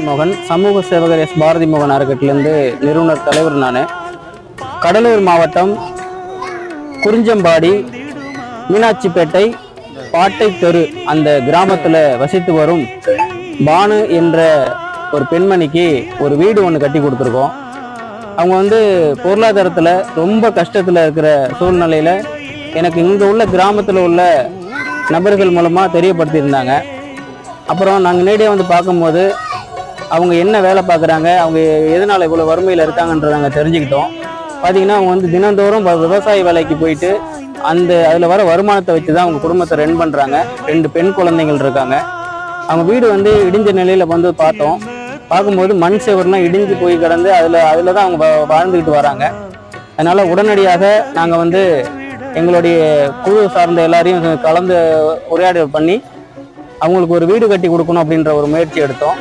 மோகன் சமூக சேவகர் எஸ் பாரதி மோகன் அறக்கட்டிலிருந்து நிறுவனர் தலைவர். நான் கடலூர் மாவட்டம் குறிஞ்சம்பாடி மீனாட்சிப்பேட்டை பாட்டை தெரு அந்த கிராமத்தில் வசித்து வரும் பானு என்ற ஒரு பெண்மணிக்கு ஒரு வீடு ஒன்று கட்டி கொடுத்துருக்கோம். அவங்க பொருளாதாரத்தில் ரொம்ப கஷ்டத்தில் இருக்கிற சூழ்நிலையில் எனக்கு இங்கே உள்ள கிராமத்தில் உள்ள நபர்கள் மூலமாக தெரியப்படுத்தியிருந்தாங்க. அப்புறம் நாங்கள் நேரடியாக பார்க்கும்போது அவங்க என்ன வேலை பார்க்குறாங்க, அவங்க எதனால் இவ்வளோ வறுமையில் இருக்காங்கன்றதை நாங்கள் தெரிஞ்சுக்கிட்டோம். பார்த்திங்கன்னா அவங்க தினந்தோறும் விவசாய வேலைக்கு போயிட்டு அதில் வர வருமானத்தை வச்சு தான் அவங்க குடும்பத்தை ரன் பண்ணுறாங்க. 2 பெண் குழந்தைகள் இருக்காங்க. அவங்க வீடு இடிஞ்ச நிலையில் பார்த்தோம். பார்க்கும்போது மண் செவர்லாம் இடிஞ்சு போய் கிடந்து அதில் தான் அவங்க வாழ்ந்துக்கிட்டு வராங்க. அதனால் உடனடியாக நாங்கள் எங்களுடைய குழு சார்ந்த எல்லாரையும் கலந்து உரையாடல் பண்ணி அவங்களுக்கு ஒரு வீடு கட்டி கொடுக்கணும் அப்படின்ற ஒரு முயற்சி எடுத்தோம்.